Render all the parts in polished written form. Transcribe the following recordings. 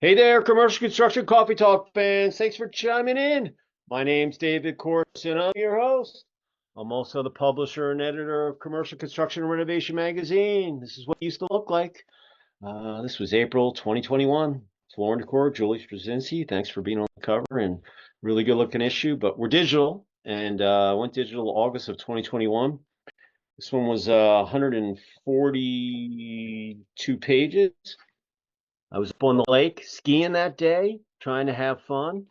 Hey there, commercial construction coffee talk fans. Thanks for chiming in. My name's David Corson. I'm your host. I'm also the publisher and editor of Commercial Construction and Renovation magazine. This is what it used to look like. This was April 2021. Floor and Decor, Julie Straczynski. Thanks for being on the cover and really good looking issue. But we're digital and went digital August of 2021. This one was 142 pages. I was up on the lake skiing that day, trying to have fun,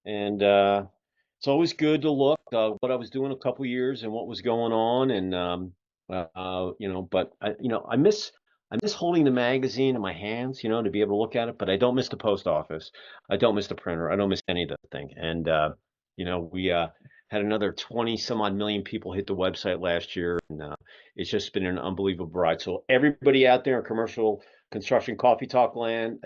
and it's always good to look what I was doing a couple years and what was going on, and but I miss holding the magazine in my hands, to be able to look at it. But I don't miss the post office, I don't miss the printer, I don't miss any of that thing. And we had another 20 some odd million people hit the website last year, and it's just been an unbelievable ride. So everybody out there in commercial construction coffee talk land,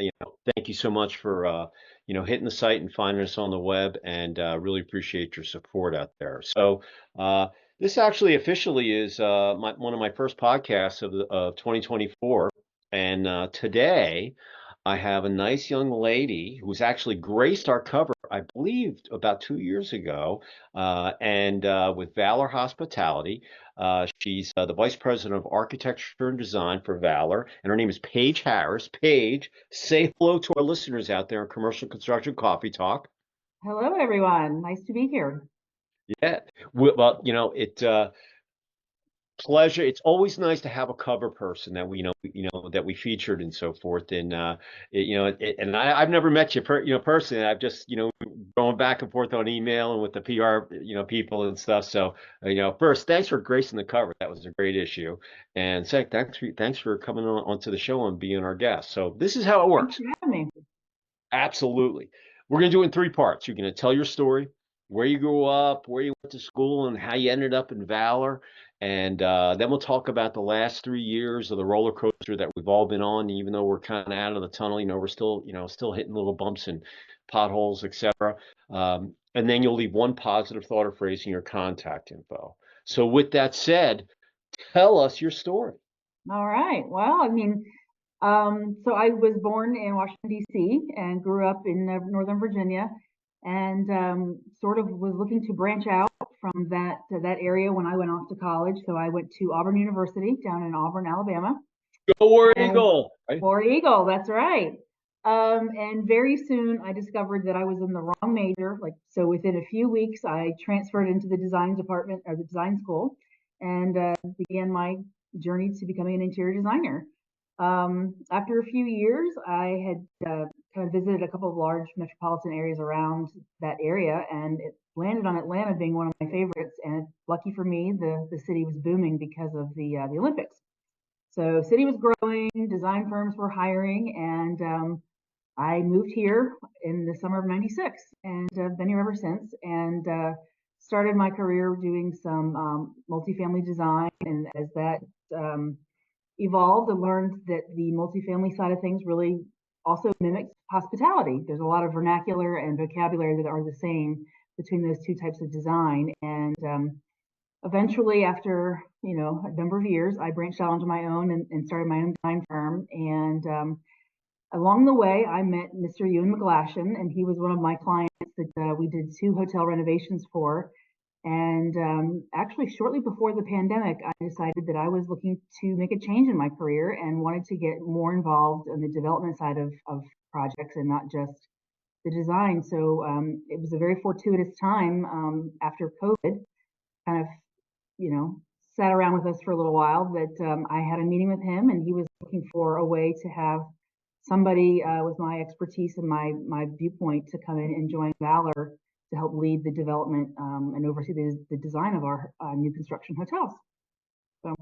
thank you so much for hitting the site and finding us on the web, and really appreciate your support out there. So this actually officially is one of my first podcasts of 2024, and today I have a nice young lady who's actually graced our cover, I believe, about 2 years ago, and with Valor Hospitality. She's the Vice President of Architecture and Design for Valor, and her name is Paige Harris. Paige, say hello to our listeners out there in Commercial Construction Coffee Talk. Hello, everyone. Nice to be here. Yeah, well, pleasure. It's always nice to have a cover person that that we featured and so forth. And and I've never met you personally. I've just going back and forth on email and with the PR people and stuff. So first, thanks for gracing the cover. That was a great issue. And second, thanks for coming onto the show and being our guest. So this is how it Thanks works. for having me. Absolutely. We're going to do it in three parts. You're going to tell your story, where you grew up, where you went to school, and how you ended up in Valor. And then we'll talk about the last 3 years of the roller coaster that we've all been on. Even though we're kind of out of the tunnel, we're still hitting little bumps and potholes, etc. And then you'll leave one positive thought or phrase in your contact info. So with that said, tell us your story. All right. Well, so I was born in Washington, D.C. and grew up in Northern Virginia, and sort of was looking to branch out from that area when I went off to college. So I went to Auburn University down in Auburn, Alabama. Go War And Eagle. Right? War Eagle, that's right. And very soon I discovered that I was in the wrong major. So within a few weeks, I transferred into the design department or the design school and began my journey to becoming an interior designer. After a few years, I had kind of visited a couple of large metropolitan areas around that area, and it landed on Atlanta being one of my favorites. And lucky for me, the city was booming because of the Olympics. So city was growing, design firms were hiring, and I moved here in the summer of '96, and I've been here ever since. And started my career doing some multifamily design, and as that evolved, I learned that the multifamily side of things really also mimics hospitality. There's a lot of vernacular and vocabulary that are the same between those two types of design, and eventually, after a number of years, I branched out onto my own and started my own design firm. And along the way, I met Mr. Ewan McGlashan, and he was one of my clients that we did 2 hotel renovations for. And actually, shortly before the pandemic, I decided that I was looking to make a change in my career and wanted to get more involved in the development side of projects and not just the design. So it was a very fortuitous time after COVID, kind of sat around with us for a little while, that I had a meeting with him, and he was looking for a way to have somebody with my expertise and my viewpoint to come in and join Valor to help lead the development and oversee the design of our new construction hotels. So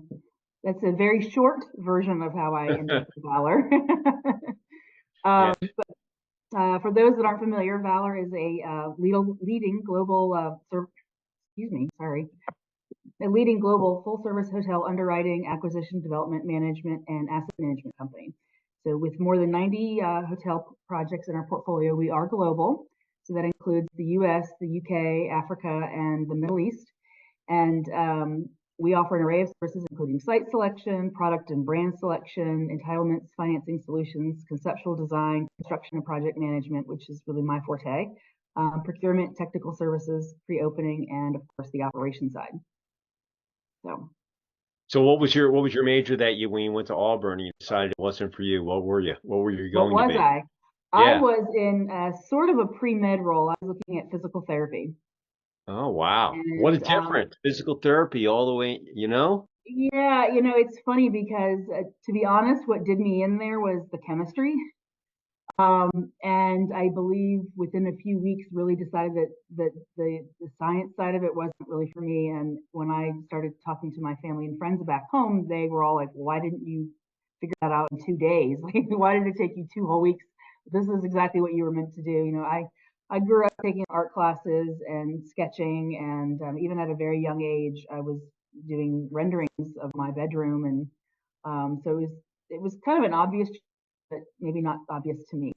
that's a very short version of how I ended up with Valor. Yeah. For those that aren't familiar, Valor is a leading global a leading global full-service hotel underwriting, acquisition, development, management, and asset management company. So with more than 90 hotel projects in our portfolio, we are global. So that includes the US, the UK, Africa, and the Middle East. And we offer an array of services, including site selection, product and brand selection, entitlements, financing solutions, conceptual design, construction and project management, which is really my forte, procurement, technical services, pre-opening, and of course the operation side. So, So what was your major that you when you went to Auburn and you decided it wasn't for you? What were you? What were you what going to was be? I? I Yeah. was in sort of a pre-med role. I was looking at physical therapy. Oh, wow. What a And difference. Physical therapy all the way, you know? yeah, it's funny because to be honest, what did me in there was the chemistry. And I believe within a few weeks really decided that the science side of it wasn't really for me. And when I started talking to my family and friends back home, they were all like, why didn't you figure that out in 2 days? Like, why did it take you 2 whole weeks? This is exactly what you were meant to do. I grew up taking art classes and sketching, and even at a very young age, I was doing renderings of my bedroom, and so it was kind of an obvious, but maybe not obvious to me.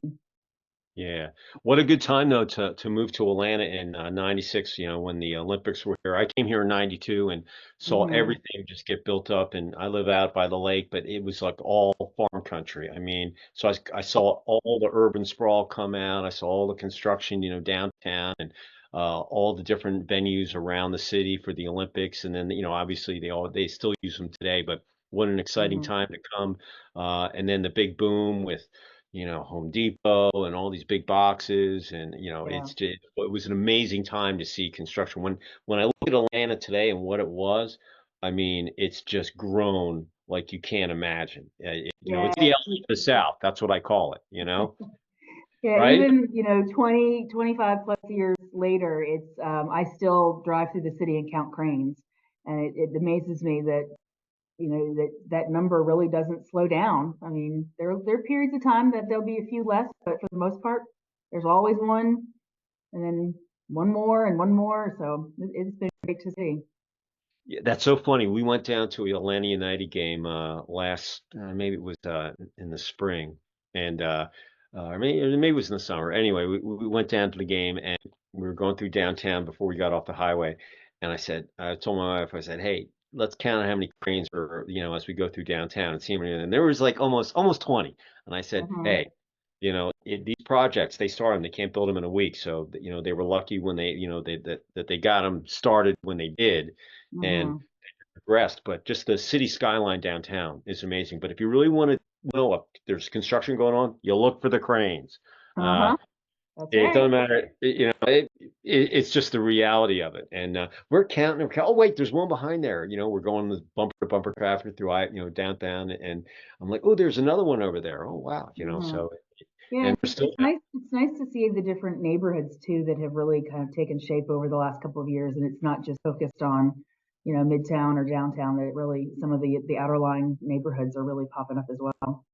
Yeah. What a good time though to move to Atlanta in '96, when the Olympics were here. I came here in '92 and saw Hmm. everything just get built up, and I live out by the lake, but it was like all farm country. I mean, so I saw all the urban sprawl come out. I saw all the construction, downtown, and all the different venues around the city for the Olympics. And then, obviously they still use them today, but what an exciting Hmm. time to come. And then the big boom with Home Depot and all these big boxes, and Yeah, it was an amazing time to see construction. When I look at Atlanta today and what it was, I mean, it's just grown like you can't imagine. yeah, It's the LA of the South. That's what I call it. yeah. Right? Even 20, 25 plus years later, it's I still drive through the city and count cranes, and it amazes me that that number really doesn't slow down. I mean, there are periods of time that there'll be a few less, but for the most part, there's always one, and then one more and one more. So it's been great to see. Yeah, that's so funny. We went down to a Atlanta United game last, maybe it was in the spring, and or maybe it was in the summer. Anyway, we went down to the game and we were going through downtown before we got off the highway. And I told my wife, I said, "Hey, let's count how many cranes are, as we go through downtown and see how many." And there was like almost 20. And I said, Hmm. "Hey, these projects they start them, they can't build them in a week. So they were lucky when that they got them started when they did." And Hmm. progressed, but just the city skyline downtown is amazing. But if you really want to know if there's construction going on, you look for the cranes. Uh, Uh-huh. That's it right. doesn't matter, it's just the reality of it. And we're counting. Oh wait, there's one behind there. We're going with bumper to bumper traffic through downtown, and I'm like, oh, there's another one over there. Oh wow, Hmm. so Yeah, and we're still. it's nice. It's nice to see the different neighborhoods too that have really kind of taken shape over the last couple of years, and it's not just focused on, Midtown or downtown. That it really some of the outer line neighborhoods are really popping up as well.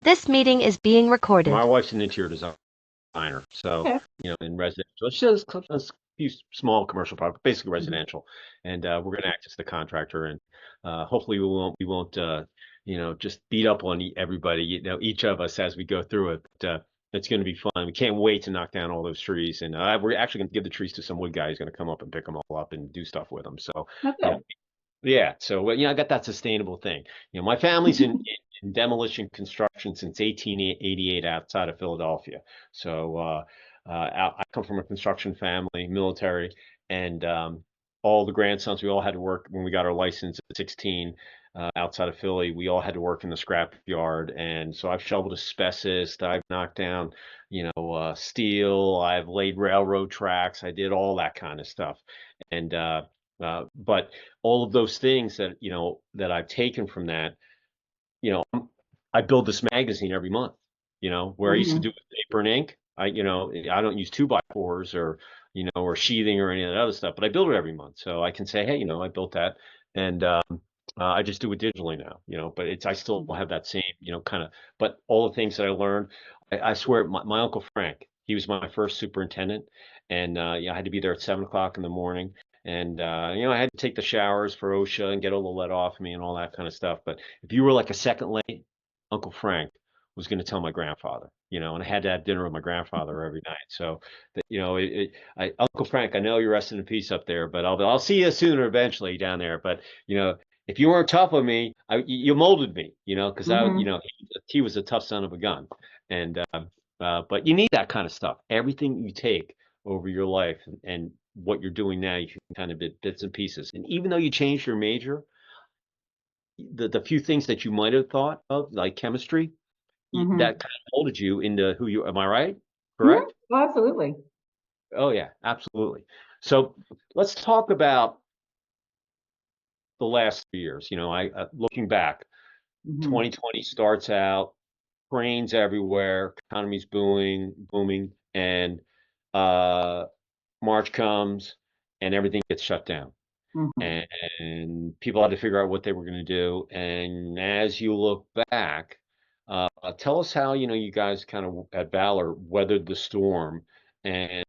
This meeting is being My recorded. wife's an interior designer, so Okay. in residential, she does a few small commercial projects, basically Mhm. residential, and we're going to act as the contractor, and hopefully we won't just beat up on everybody, each of us as we go through it. But, it's going to be fun. We can't wait to knock down all those trees, and we're actually going to give the trees to some wood guy who's going to come up and pick them all up and do stuff with them. So Not you know, good. yeah, so I got that sustainable thing. My family's in demolition construction since 1888 outside of Philadelphia. So I come from a construction family, military, and all the grandsons, we all had to work when we got our license at 16 outside of Philly. We all had to work in the scrap yard, and so I've shoveled asbestos, I've knocked down, steel, I've laid railroad tracks, I did all that kind of stuff, and but all of those things that I've taken from that, you know, I build this magazine every month, where I used to do Hmm. it with paper and ink. I don't use 2x4s or sheathing or any of that other stuff, but I build it every month. So I can say, hey, I built that. And I just do it digitally now, but I still have that same, kind of, but all the things that I learned, I swear, my Uncle Frank, he was my first superintendent. And yeah, I had to be there at 7 o'clock in the morning. And I had to take the showers for OSHA and get all the lead off me and all that kind of stuff. But if you were like a second late, Uncle Frank was going to tell my grandfather, and I had to have dinner with my grandfather every night. So, Uncle Frank, I know you're resting in peace up there, but I'll see you sooner eventually down there. But if you weren't tough on me, you molded me, because he was a tough son of a gun, and but you need that kind of stuff. Everything you take over your life and what you're doing now, you can kind of bits and pieces. And even though you changed your major, the few things that you might have thought of, like chemistry, Mm-hmm. that kind of molded you into who you. Am I right? Mm-hmm. Correct? Oh, absolutely. Oh yeah, absolutely. So let's talk about the last 3 years. Looking back, Mm-hmm. 2020 starts out, cranes everywhere, economy's booming, and uh, March comes, and everything gets shut down. Mm-hmm. And people had to figure out what they were going to do. And as you look back, tell us how you guys kind of at Valor weathered the storm, and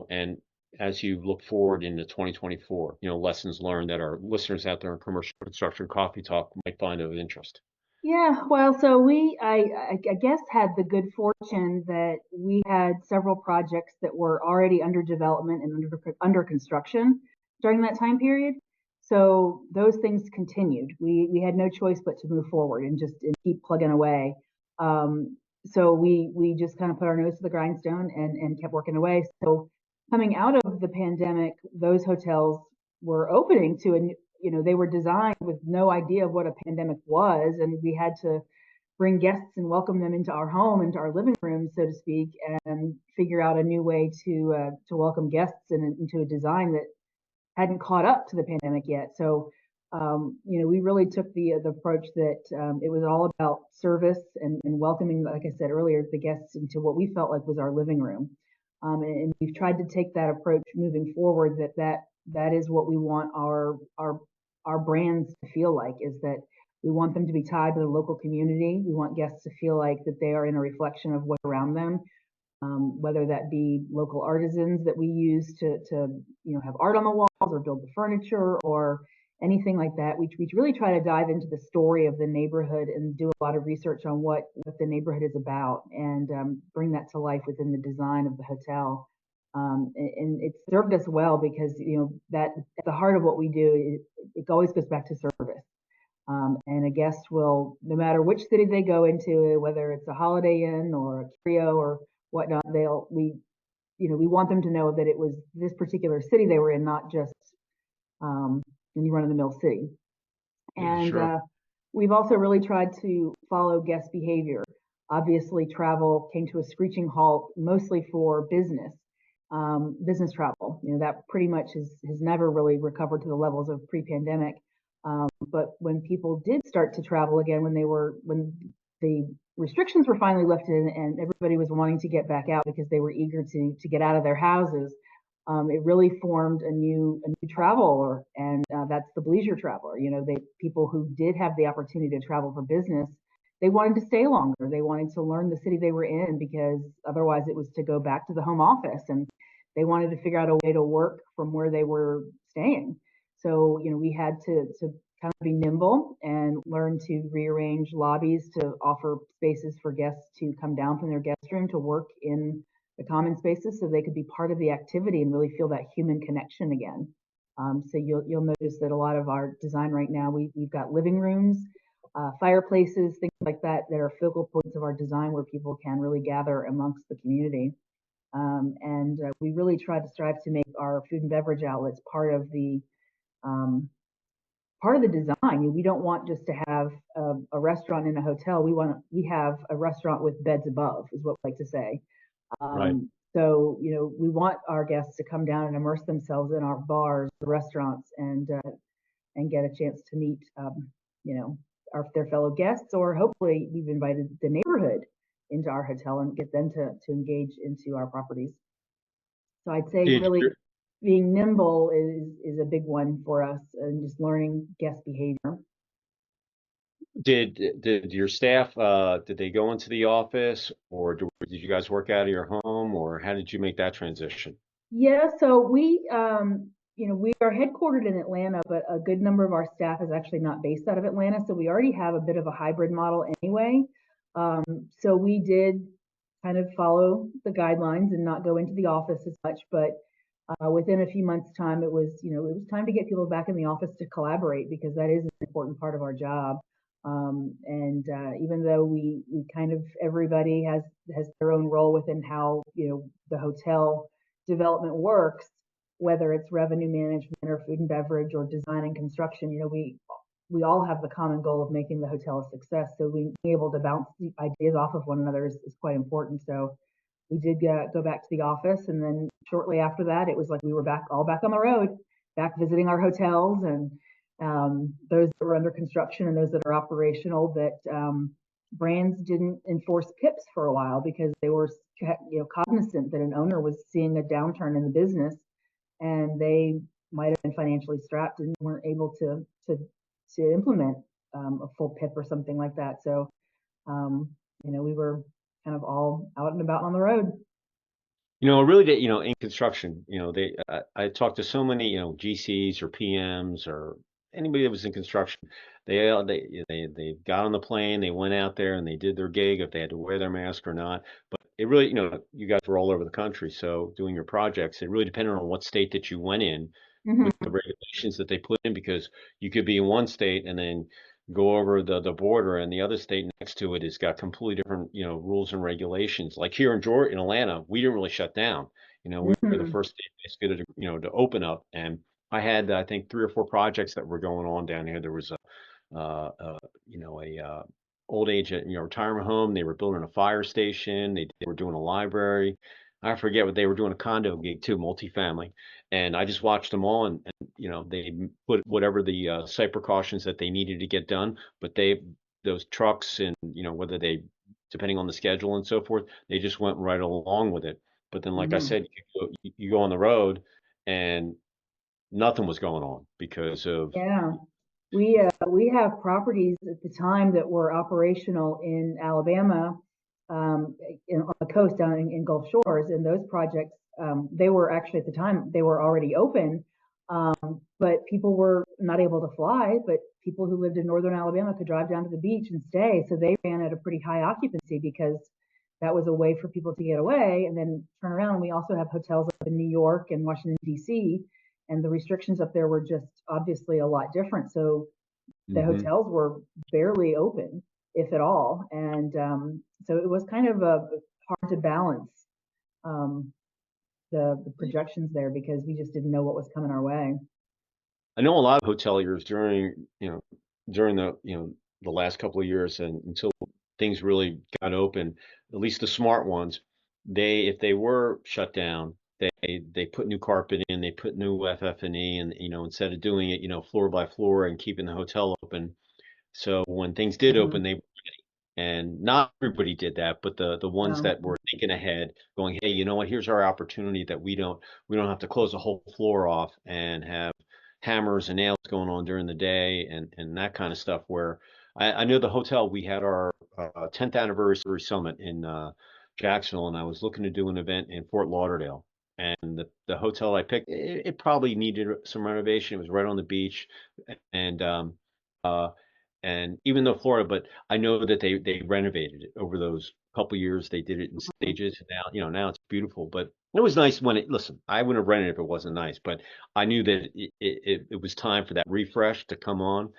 and as you look forward into 2024, lessons learned that our listeners out there in commercial construction coffee talk might find of interest. Yeah, well, so I guess had the good fortune that we had several projects that were already under development and under construction during that time period. So those things continued. We had no choice but to move forward and keep plugging away. So we just kind of put our nose to the grindstone and kept working away. So coming out of the pandemic, those hotels were opening to they were designed with no idea of what a pandemic was, and we had to bring guests and welcome them into our home, into our living room, so to speak, and figure out a new way to welcome guests and into a design that hadn't caught up to the pandemic yet. So, we really took the approach that it was all about service and welcoming, like I said earlier, the guests into what we felt like was our living room. And we've tried to take that approach moving forward. That is what we want our brands to feel like. Is that we want them to be tied to the local community. We want guests to feel like that they are in a reflection of what's around them, whether that be local artisans that we use to have art on the walls or build the furniture or anything like that. We really try to dive into the story of the neighborhood and do a lot of research on what the neighborhood is about and bring that to life within the design of the hotel. And it served us well because that at the heart of what we do, it always goes back to service. And a guest will, no matter which city they go into, whether it's a Holiday Inn or a Curio or whatnot, we want them to know that it was this particular city they were in, not just any run-of-the-mill city. Yeah, And sure. we've also really tried to follow guest behavior. Obviously, travel came to a screeching halt, mostly for business travel. That pretty much has never really recovered to the levels of pre-pandemic. But when people did start to travel again, when the restrictions were finally lifted and everybody was wanting to get back out because they were eager to get out of their houses, it really formed a new traveler, and that's the leisure traveler. People who did have the opportunity to travel for business, they wanted to stay longer. They wanted to learn the city they were in because otherwise it was to go back to the home office, and they wanted to figure out a way to work from where they were staying. So we had to kind of be nimble and learn to rearrange lobbies to offer spaces for guests to come down from their guest room to work in the common spaces so they could be part of the activity and really feel that human connection again. So you'll notice that a lot of our design right now, we've got living rooms, fireplaces, things like that are focal points of our design where people can really gather amongst the community. And we really try to strive to make our food and beverage outlets um, part of the design. We don't want just to have a restaurant in a hotel. We have a restaurant with beds above, is what we like to say. Right. So we want our guests to come down and immerse themselves in our bars, restaurants, and get a chance to meet their fellow guests, or hopefully we've invited the neighborhood into our hotel and get them to engage into our properties. So I'd say Did really your being nimble is a big one for us, and just learning guest behavior. did your staff did they go into the office, or did you guys work out of your home, or how did you make that transition? Yeah, so we are headquartered in Atlanta, but a good number of our staff is actually not based out of Atlanta. So we already have a bit of a hybrid model anyway. So we did kind of follow the guidelines and not go into the office as much, but within a few months' time, it was, it was time to get people back in the office to collaborate because that is an important part of our job. And even though we kind of everybody has their own role within how the hotel development works, whether it's revenue management or food and beverage or design and construction, we all have the common goal of making the hotel a success. So being able to bounce the ideas off of one another is quite important. So we did go back to the office, and then shortly after that, it was like we were all back on the road, back visiting our hotels, and those that were under construction and those that are operational. That brands didn't enforce PIPs for a while because they were cognizant that an owner was seeing a downturn in the business, and they might have been financially strapped and weren't able to implement a full PIP or something like that. So we were kind of all out and about on the road. Really, in construction, I talked to so many, GCs or PMs or anybody that was in construction. They got on the plane, they went out there and they did their gig if they had to wear their mask or not. But it really, you guys were all over the country, so doing your projects, it really depended on what state that you went in with the regulations that they put in, because you could be in one state and then go over the border and the other state next to it has got completely different, rules and regulations. Like here in Georgia, in Atlanta, we didn't really shut down. We were the first state basically to open up. And I had, I think, 3 or 4 projects that were going on down here. There was a old age, retirement home. They were building a fire station. They were doing a library. I forget what they were doing, a condo gig too, multifamily. And I just watched them all, and they put whatever the site precautions that they needed to get done. But those trucks and whether they, depending on the schedule and so forth, they just went right along with it. But then, like I said, you go on the road and nothing was going on because of Yeah. We have properties at the time that were operational in Alabama, on the coast down in Gulf Shores, and those projects, they were actually at the time they were already open, but people were not able to fly. But people who lived in northern Alabama could drive down to the beach and stay, so they ran at a pretty high occupancy because that was a way for people to get away and then turn around. We also have hotels up in New York and Washington D.C., and the restrictions up there were just obviously a lot different. So the hotels were barely open, if at all, and so it was kind of hard to balance the projections there because we just didn't know what was coming our way. I know a lot of hoteliers during the last couple of years and until things really got open, at least the smart ones, if they were shut down, they put new carpet in, they put new FF&E, and instead of doing it, floor by floor and keeping the hotel open. So when things did open, and not everybody did that, but the ones No. that were thinking ahead, going, hey, you know what? Here's our opportunity that we don't have to close the whole floor off and have hammers and nails going on during the day and that kind of stuff. Where I know the hotel, we had our 10th anniversary summit in Jacksonville, and I was looking to do an event in Fort Lauderdale. And the hotel I picked, it probably needed some renovation. It was right on the beach, and uh, and even though Florida, but I know that they renovated it over those couple years. They did it in stages. And now, now it's beautiful. But it was nice when listen, I wouldn't have rented it if it wasn't nice, but I knew that it was time for that refresh to come on.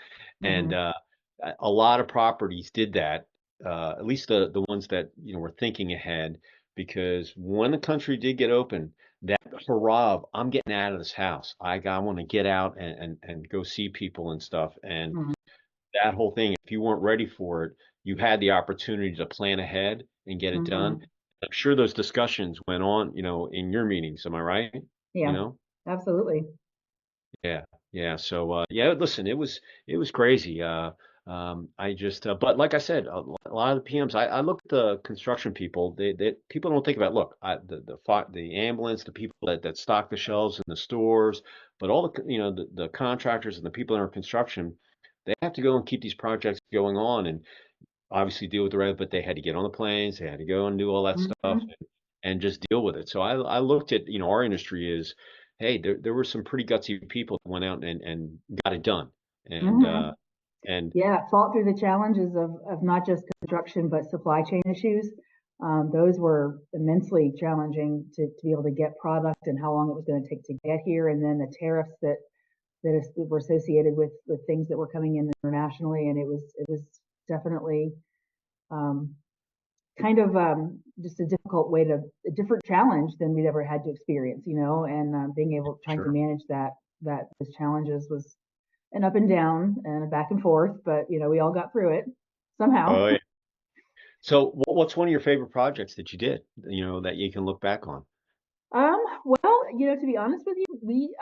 And a lot of properties did that, at least the ones that, were thinking ahead, because when the country did get open, that hurrah of, I'm getting out of this house. I want to get out and go see people and stuff. And that whole thing, if you weren't ready for it, you had the opportunity to plan ahead and get it done. I'm sure those discussions went on, in your meetings. Am I right? You Yeah, know? absolutely. Yeah. Yeah. So, yeah, listen, it was crazy. I just, but like I said, a lot of the PMs, I look at the construction people, people don't think about, look, the ambulance, the people that stock the shelves in the stores, but all the contractors and the people that are in construction, they have to go and keep these projects going on and obviously deal with the rest, but they had to get on the planes, they had to go and do all that stuff and just deal with it. So I looked at, our industry is, hey, there were some pretty gutsy people that went out and got it done. And And Yeah, fought through the challenges of not just construction, but supply chain issues. Those were immensely challenging to be able to get product and how long it was going to take to get here. And then the tariffs that were associated with things that were coming in internationally. And it was definitely um, kind of just a different challenge than we'd ever had to experience, and being able, trying to sure. manage those challenges was an up and down and a back and forth, but we all got through it somehow. Oh, yeah. So what's one of your favorite projects that you did, that you can look back on? Well, to be honest with you, we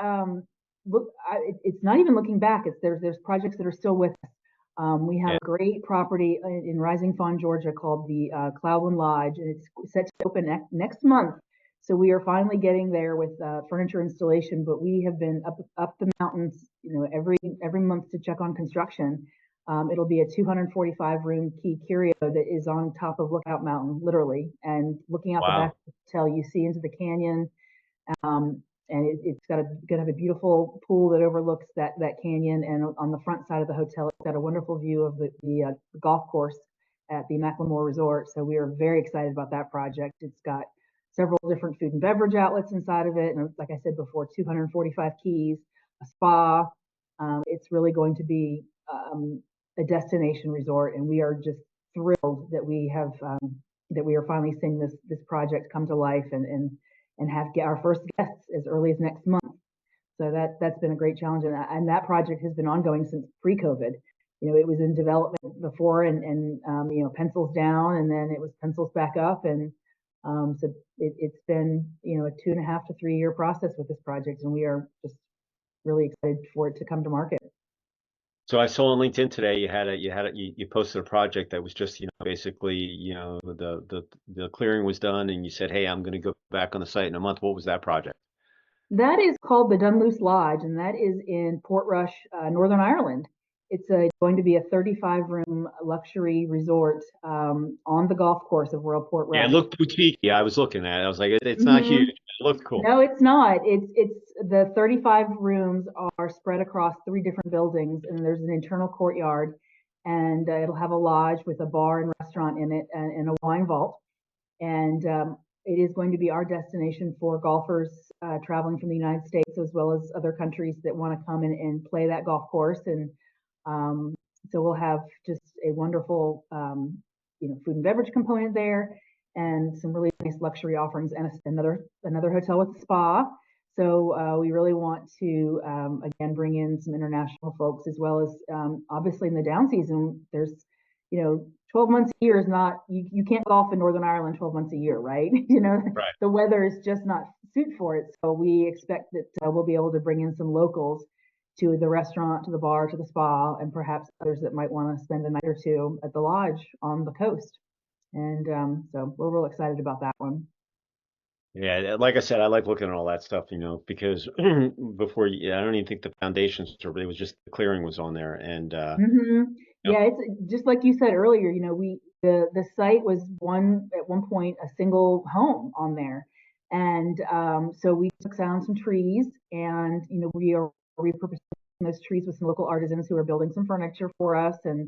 it's not even looking back. There's projects that are still with us. We have Yeah. a great property in Rising Fawn, Georgia, called the Cloudland Lodge, and it's set to open next month. So we are finally getting there with furniture installation. But we have been up the mountains, every month to check on construction. It'll be a 245 room key curio that is on top of Lookout Mountain, literally, and looking out the back Wow. of the hotel, you see into the canyon. And it's gonna have a beautiful pool that overlooks that canyon. And on the front side of the hotel, it's got a wonderful view of the golf course at the Macklemore Resort. So we are very excited about that project. It's got several different food and beverage outlets inside of it, and like I said before, 245 keys, a spa. It's really going to be a destination resort, and we are just thrilled that we are finally seeing this project come to life and have get our first guests as early as next month. So that's been a great challenge, and that project has been ongoing since pre-COVID. It was in development before, and pencils down, and then it was pencils back up, and so it's been a 2.5 to 3 year process with this project, and we are just really excited for it to come to market. So I saw on LinkedIn today you posted a project that was just, basically, the clearing was done and you said, "Hey, I'm going to go back on the site in a month." What was that project? That is called the Dunluce Lodge, and that is in Portrush, Northern Ireland. It's going to be a 35-room luxury resort on the golf course of Royal Yeah, it Portrush. looked boutique. Yeah, I was looking at it. I was like, it's not huge. Hmm. It looked cool. No, it's not. It's the 35 rooms are spread across 3 different buildings, and there's an internal courtyard, and it'll have a lodge with a bar and restaurant in it, and a wine vault. And it is going to be our destination for golfers traveling from the United States as well as other countries that want to come and play that golf course. And um, so we'll have just a wonderful, food and beverage component there, and some really nice luxury offerings, and another hotel with a spa. So we really want to again bring in some international folks, as well as obviously in the down season. There's 12 months a year is not, you can't golf in Northern Ireland 12 months a year, right? Right. The weather is just not suit for it. So we expect that we'll be able to bring in some locals to the restaurant, to the bar, to the spa, and perhaps others that might want to spend a night or two at the lodge on the coast. And so we're real excited about that one. Yeah, like I said, I like looking at all that stuff, because before I don't even think the foundations were, it was just the clearing was on there. And, Hmm. Yeah, it's just like you said earlier. The site was at one point a single home on there, and so we took down some trees, and we are repurposing those trees with some local artisans who are building some furniture for us, and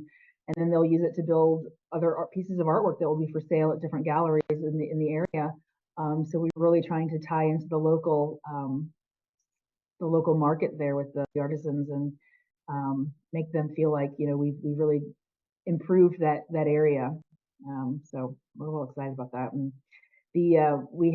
then they'll use it to build other pieces of artwork that will be for sale at different galleries in the area. So we're really trying to tie into the local market there with the artisans, and make them feel like we really improved that area. So we're real excited about that. And we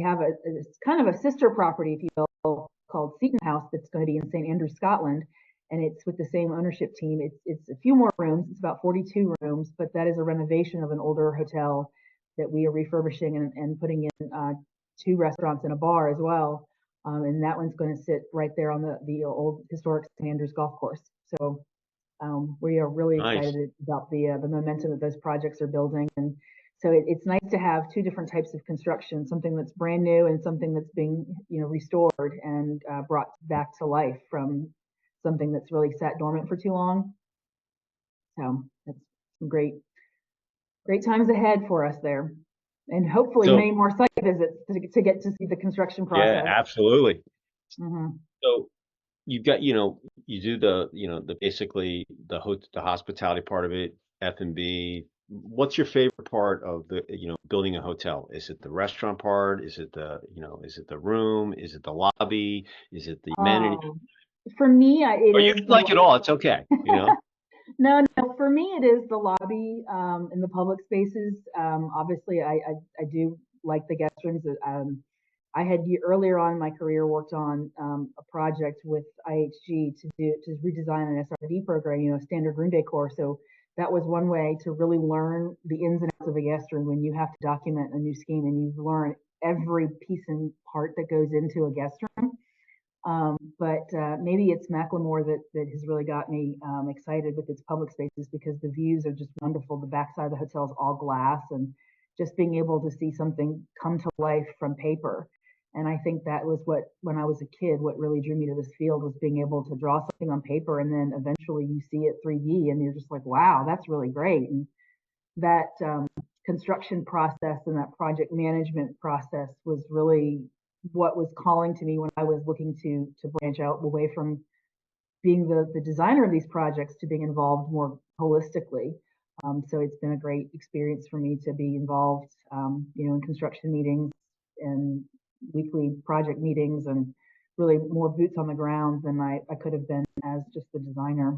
have it's kind of a sister property, if you will, called Seton House, that's going to be in St Andrews, Scotland, and it's with the same ownership team. It's a few more rooms. It's about 42 rooms, but that is a renovation of an older hotel that we are refurbishing and putting in 2 restaurants and a bar as well. And that one's going to sit right there on the old historic St Andrews golf course. So we are really nice. excited about the momentum that those projects are building. And so it's nice to have 2 different types of construction: something that's brand new and something that's being restored and brought back to life from something that's really sat dormant for too long. So that's some great times ahead for us there, and hopefully So, many more site visits to get to see the construction yeah, process. absolutely. Hmm. So you've got, you do the basically the hospitality part of it, F&B. What's your favorite part of building a hotel? Is it the restaurant part? Is it the room? Is it the lobby? Is it the amenity? Um, for me, it Or you is can the like it all. It's okay. no, no. For me, it is the lobby in the public spaces. Obviously, I do like the guest rooms. I had earlier on in my career worked on a project with IHG to redesign an SRD program, standard room decor. So that was one way to really learn the ins and outs of a guest room when you have to document a new scheme and you learn every piece and part that goes into a guest room. But maybe it's Macklemore that has really got me excited with its public spaces because the views are just wonderful. The backside of the hotel is all glass, and just being able to see something come to life from paper. And I think that was when I was a kid, what really drew me to this field was being able to draw something on paper and then eventually you see it 3D and you're just like, wow, that's really great. And that construction process and that project management process was really what was calling to me when I was looking to branch out away from being the designer of these projects to being involved more holistically. So it's been a great experience for me to be involved, in construction meetings and weekly project meetings and really more boots on the ground than I could have been as just the designer.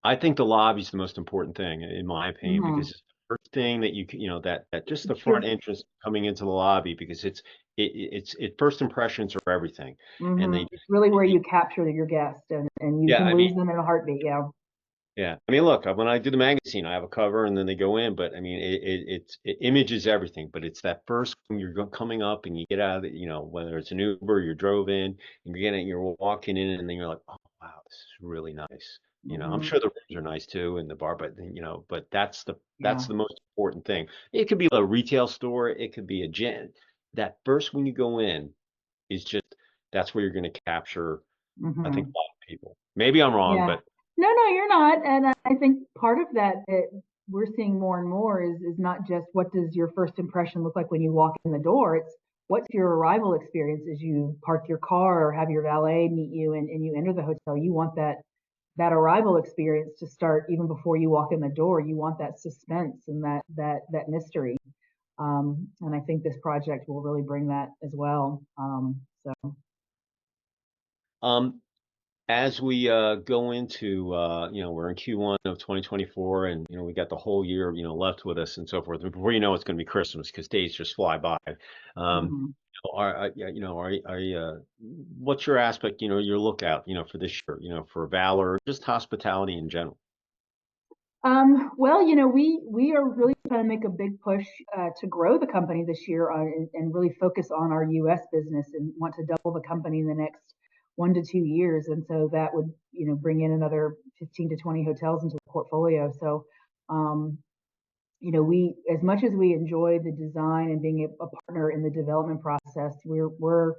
I think the lobby is the most important thing, in my opinion, Mm-hmm. because it's the first thing that that just the It's your front entrance coming into the lobby, because first impressions are everything, and they It's really where you capture your guest and you yeah, can I mean, lose them in a heartbeat. Yeah. yeah, I mean, look, when I do the magazine, I have a cover and then they go in, but I mean, it images everything, but it's that first when you're coming up and you get out of the, whether it's an Uber, you drove in, and you're walking in, and then you're like, oh wow, this is really nice. I'm Hmm. sure the rooms are nice too, and the bar, but but Yeah. that's the most important thing. It could be a retail store, it could be a gym. That first when you go in is just that's where you're going to capture, I think, Hmm. a lot of people. Maybe I'm wrong, Yeah. but No, no, you're not. And I think part of that we're seeing more and more is not just what does your first impression look like when you walk in the door. It's what's your arrival experience as you park your car or have your valet meet you and you enter the hotel. You want that arrival experience to start even before you walk in the door. You want that suspense and that mystery. And I think this project will really bring that as well. So. um, as we go into, we're in Q1 of 2024, and we got the whole year, left with us and so forth. And before you know, it's going to be Christmas because days just fly by. Um, Mhm. what's your aspect, your lookout, for this year, for Valor, just hospitality in general? Well, we are really trying to make a big push to grow the company this year and really focus on our U.S. business and want to double the company in the next 1 to 2 years. And so that would, bring in another 15 to 20 hotels into the portfolio. So, um, we, as much as we enjoy the design and being a partner in the development process, we're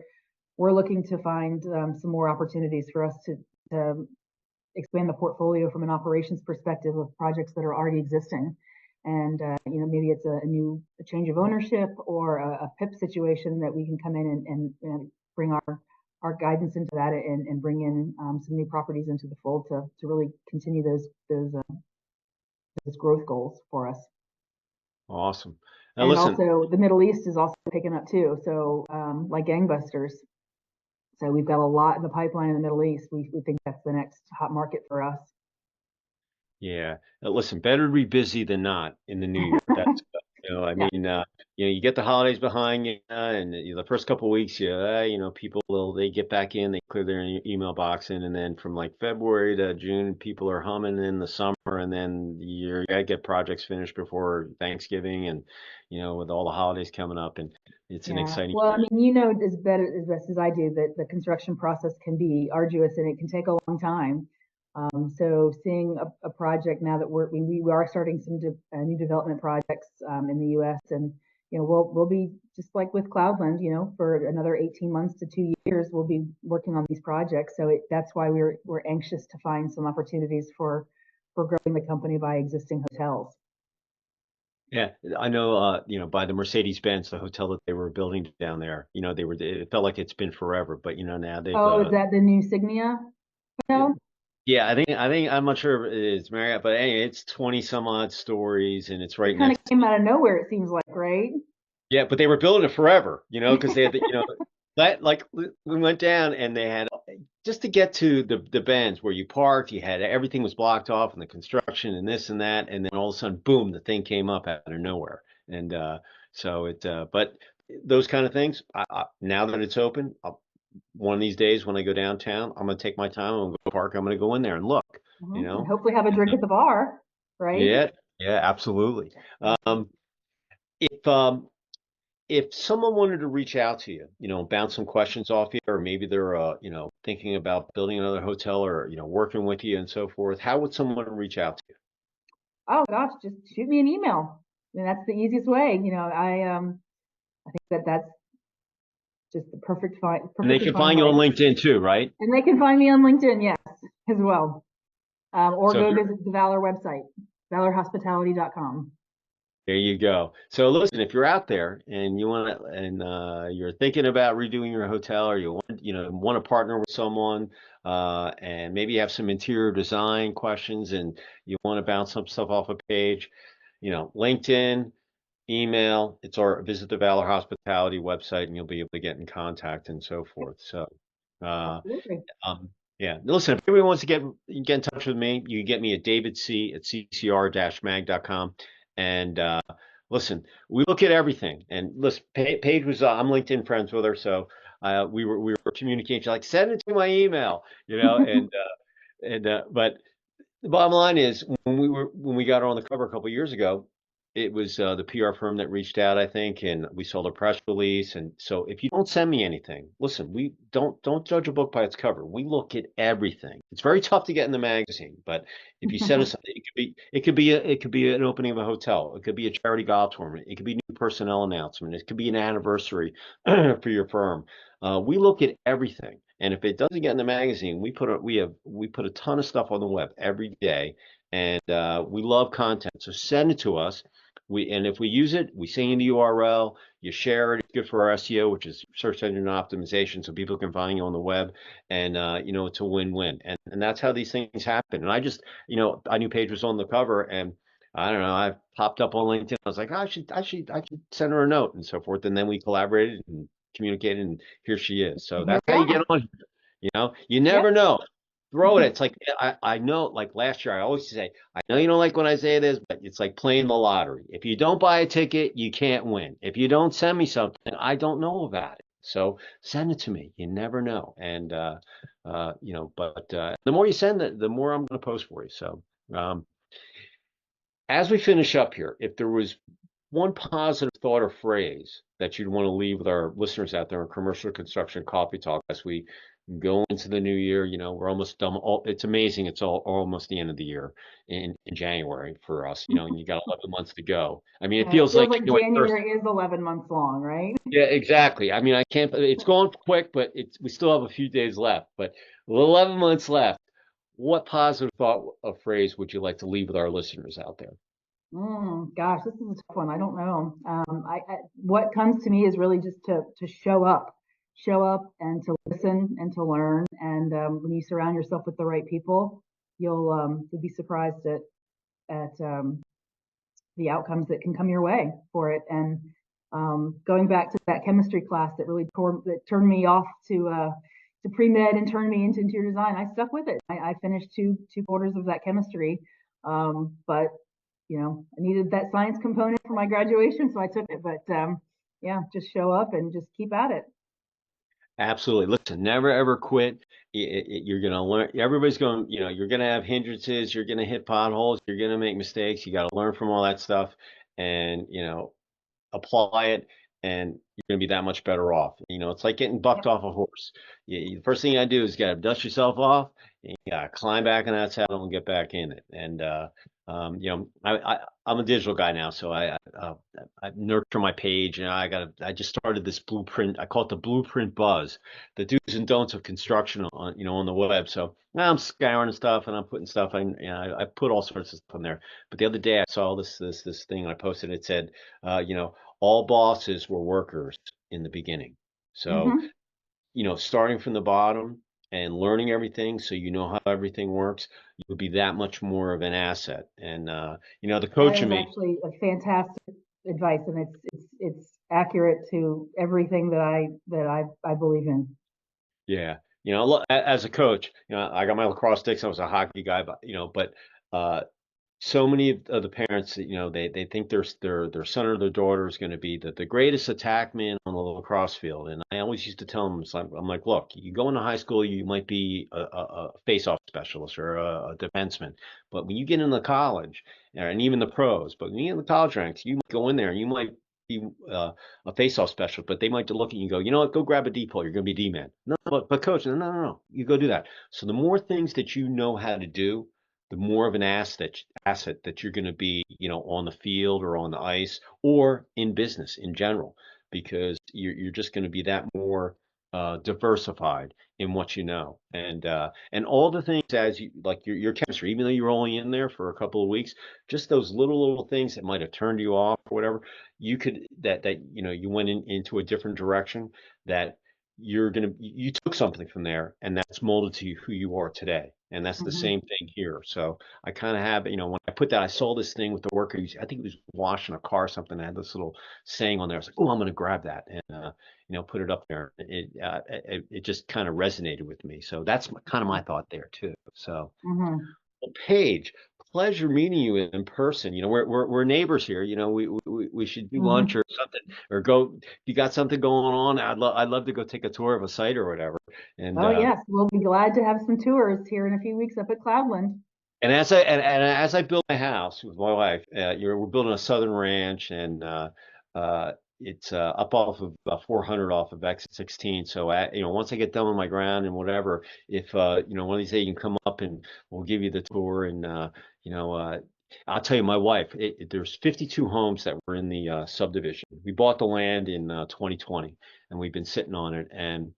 looking to find some more opportunities for us to expand the portfolio from an operations perspective of projects that are already existing. And maybe it's a change of ownership or a PIP situation that we can come in and bring our guidance into that and bring in some new properties into the fold to really continue those growth goals for us. Awesome. Now, And listen, also the Middle East is also picking up too. So like gangbusters. So we've got a lot in the pipeline in the Middle East. We think that's the next hot market for us. yeah. Listen, better to be busy than not in the new year. That's, I Yeah. mean, you get the holidays behind you, and the first couple of weeks, people they get back in, they clear their email box in, and then from like February to June, people are humming in the summer, and then you gotta get projects finished before Thanksgiving, and with all the holidays coming up, and it's an Yeah. exciting Well, I year. mean, as best as I do that the construction process can be arduous and it can take a long time. So seeing a project now that we are starting some new development projects in the U.S. and we'll be just like with Cloudland, for another 18 months to 2 years, we'll be working on these projects. So that's why we're anxious to find some opportunities for growing the company by existing hotels. Yeah, I know, by the Mercedes-Benz, the hotel that they were building down there, it felt like it's been forever, but now they've, Oh, is that the new Signia hotel? yeah, I think I'm not sure if it's Marriott, but anyway, it's 20 some odd stories and it's It right kind of next. came out of nowhere, it seems like, right? Yeah, but they were building it forever, because they had that like we went down and they had just to get to the bends where you parked, you had everything was blocked off and the construction and this and that, and then all of a sudden, boom, the thing came up out of nowhere. And but those kind of things, now that it's open, one of these days when I go downtown, I'm gonna take my time, I'm gonna go park, I'm gonna go in there and look, you And know. hopefully have a drink at the bar, right? Yeah, yeah, absolutely. Um, if someone wanted to reach out to you, bounce some questions off you, or maybe they're, thinking about building another hotel or, working with you and so forth, how would someone reach out to you? Oh gosh, just shoot me an email. I mean, that's the easiest way. I think that's just the And they perfectly can fine find you on way. LinkedIn too, right? And they can find me on LinkedIn, yes, as well. Or So if go you're, visit the Valor website, valorhospitality.com. there you go. So listen, if you're out there and you want to, and you're thinking about redoing your hotel, or want to partner with someone, and maybe you have some interior design questions, and you want to bounce some stuff off a page, LinkedIn, email, or visit the Valor Hospitality website, and you'll be able to get in contact and so forth. So, uh, Absolutely. yeah. Listen, if anybody wants to get in touch with me, you can get me at davidc@ccr-mag.com. And listen, we look at everything. And listen, Paige was, I'm LinkedIn friends with her, so we were communicating. She's like, send it to my email, but the bottom line is when we got her on the cover a couple of years ago, it was the PR firm that reached out, I think, and we saw the press release. And so if you don't send me anything, listen, we don't judge a book by its cover. We look at everything. It's very tough to get in the magazine, but if you send us something, it could be an opening of a hotel, it could be a charity golf tournament, it could be new personnel announcement, it could be an anniversary for your firm. We look at everything, and if it doesn't get in the magazine, we put a ton of stuff on the web every day, and we love content. So send it to us. And if we use it, we send you the URL. You share it. It's good for our SEO, which is search engine optimization, so people can find you on the web. And it's a win-win. And that's how these things happen. And I knew Paige was on the cover, and I don't know. I popped up on LinkedIn. I was like, I should send her a note and so forth. And then we collaborated and communicated, and here she is. So And here that's we how you get are. on. You Yep. never know. Throw it. It's like I know. Like last year, I always say, I know you don't like when I say this, but it's like playing the lottery. If you don't buy a ticket, you can't win. If you don't send me something, I don't know about it. So send it to me. You never know. And but the more you send it, the more I'm going to post for you. So um, as we finish up here, if there was one positive thought or phrase that you'd want to leave with our listeners out there in commercial construction coffee talk as we go into the new year, we're almost done. It's amazing. It's almost the end of the year in January for us, and you got 11 months to go. I mean, it Yeah, it feels feels like like January 1st. January is 11 months long, right? Yeah, exactly. I mean, I can't, it's going quick, but we still have a few days left, but 11 months left. What positive thought or phrase would you like to leave with our listeners out there? Gosh, this is a tough one. I don't know. What comes to me is really just to show up and to listen and to learn. And when you surround yourself with the right people, you'll be surprised at the outcomes that can come your way for it. And going back to that chemistry class that turned me off to pre-med and turned me into interior design, I stuck with it. I finished two quarters of that chemistry, but I needed that science component for my graduation, so I took it. But yeah, just show up and just keep at it. Absolutely. Listen, never ever quit. You're going to learn. Everybody's going, you're going to have hindrances. You're going to hit potholes. You're going to make mistakes. You got to learn from all that stuff and, apply it, and you're going to be that much better off. It's like getting bucked off a horse. The first thing I do is got to dust yourself off, and you got to climb back in that saddle and get back in it. And I'm a digital guy now, so I nurture my page, and I just started this blueprint. I call it the blueprint buzz, the do's and don'ts of construction on the web. So now I'm scouring stuff and I'm putting stuff in. I put all sorts of stuff in there. But the other day I saw this thing I posted. It said, all bosses were workers in the beginning. So Hmm. starting from the bottom and learning everything so you know how everything works, you'll be that much more of an asset. And the That coach in is me, actually a fantastic advice, and it's accurate to everything that I believe in. yeah, as a coach, I got my lacrosse sticks. I was a hockey guy, but uh, so many of the parents that they think their son or their daughter is going to be the greatest attack man on the lacrosse field, and I always used to tell them, I'm like, look, you go into high school, you might be a face-off specialist or a defenseman, but when you get into college, and even the pros, but when you get in the college ranks, you might go in there and you might be a face-off specialist, but they might look at you and go, you know what, go grab a D-pole, you're going to be D-man. No, but coach, no, you go do that. So the more things that you know how to do, the more of an asset that you're going to be, on the field or on the ice or in business in general, because you're just going to be that more diversified in what you know, and all the things as you like your chemistry, even though you're only in there for a couple of weeks, just those little things that might have turned you off or whatever, you could that you went into a different direction that you took something from there and that's molded to who you are today. And that's the Hmm. same thing here. So I kind of have, when I put that, I saw this thing with the worker. I think he was washing a car or something. I had this little saying on there. I was like, oh, I'm going to grab that and, put it up there. It just kind of resonated with me. So that's kind of my thought there too. So, Hmm. well, Paige, pleasure meeting you in person. We're neighbors here. We should do lunch Hmm. or something, or go. If you got something going on, I'd love to go take a tour of a site or whatever. And Oh yes, we'll be glad to have some tours here in a few weeks up at Cloudland. as I build my house with my wife, we're building a southern ranch, and it's up off of 400 off of exit 16. So once I get done with my ground and whatever, if one of these days you can come up and we'll give you the tour, and you know I'll tell you, my wife, there's 52 homes that were in the subdivision. We bought the land in 2020, and we've been sitting on it, and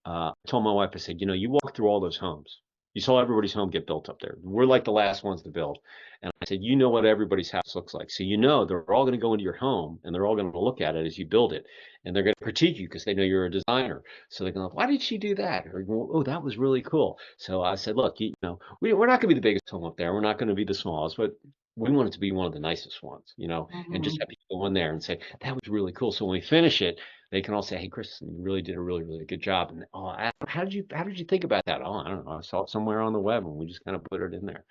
I told my wife, I said, you walk through all those homes. You saw everybody's home get built up there. We're like the last ones to build. And I said, you know what everybody's house looks like. So they're all going to go into your home and they're all going to look at it as you build it. And they're going to critique you because they know you're a designer. So they're going, why did she do that? Or, oh, that was really cool. So I said, look, we're not going to be the biggest home up there. We're not going to be the smallest, but we want it to be one of the nicest ones, and just Hmm. have people go in there and say, that was really cool. So when we finish it, they can all say, "Hey, Kristen, you really did a really, really good job." And how did you think about that? Oh, I don't know. I saw it somewhere on the web, and we just kind of put it in there,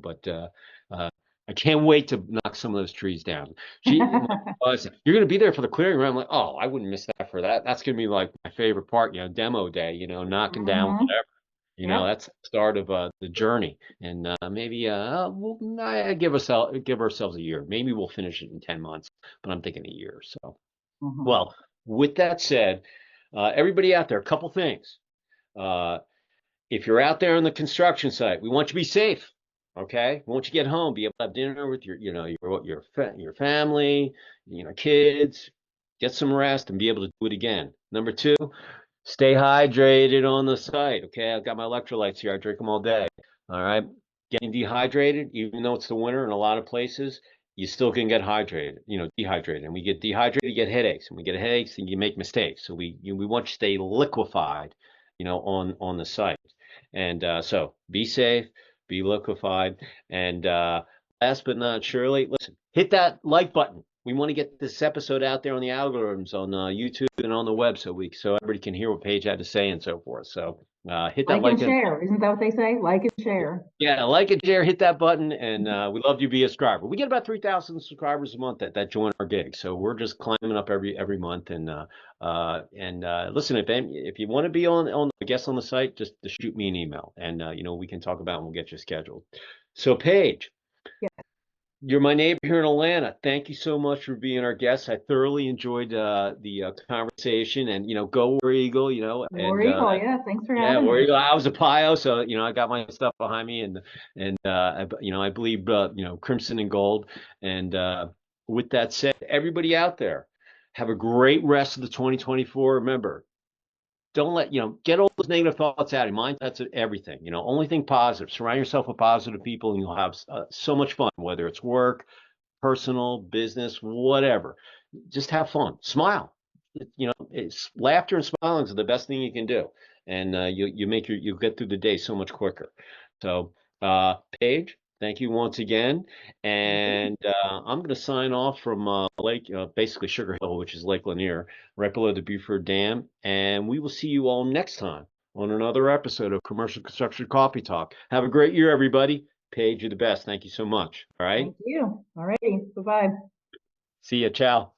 But uh, I can't wait to knock some of those trees down. My wife said, "You're going to be there for the clearing round." I'm like, "Oh, I wouldn't miss that for that. That's going to be like my favorite part, demo day. Knocking down Hmm. whatever. Yep. That's the start of the journey, and maybe give ourselves a year. Maybe we'll finish it in 10 months, but I'm thinking a year. So. Hmm. Well, with that said, everybody out there, a couple things. Uh, if you're out there on the construction site, we want you to be safe. Okay, we want you to get home, be able to have dinner with your family, kids, get some rest, and be able to do it again. Number two, stay hydrated on the site. Okay, I've got my electrolytes here. I drink them all day. All right. Getting dehydrated, even though it's the winter in a lot of places, you still can get dehydrated. And we get dehydrated, you get headaches. And we get headaches, and you make mistakes. So we want you to stay liquefied, on the site. And so be safe, be liquefied. And last but not surely, listen, hit that like button. We want to get this episode out there on the algorithms on YouTube and on the web, so everybody can hear what Paige had to say and so forth. So hit that Like and like and share. Isn't that what they say? Like and share. yeah, like and share, hit that button, and we love you to be a subscriber. We get about 3,000 subscribers a month that join our gig, so we're just climbing up every month. And listen, if you want to be on the guest on the site, just shoot me an email, and we can talk about it and we'll get you scheduled. So Paige, Yeah. You're my neighbor here in Atlanta. Thank you so much for being our guest. I thoroughly enjoyed the conversation, and go War Eagle, War Eagle, yeah, thanks for yeah, having War me. Eagle. I was a Pio, so I got my stuff behind me, and I believe Crimson and Gold. And with that said, everybody out there, have a great rest of the 2024. Remember, don't let get all those negative thoughts out of your mind. That's everything. Only think positive. Surround yourself with positive people, and you'll have so much fun, whether it's work, personal, business, whatever. Just have fun. Smile. It's laughter and smiling is the best thing you can do, and you'll get through the day so much quicker. So, Paige, thank you once again, Thank you. and I'm going to sign off from Lake, basically Sugar Hill, which is Lake Lanier, right below the Buford Dam, and we will see you all next time on another episode of Commercial Construction Coffee Talk. Have a great year, everybody. Paige, you're the best. Thank you so much. All right. Thank you. All righty. Bye-bye. See ya. Ciao.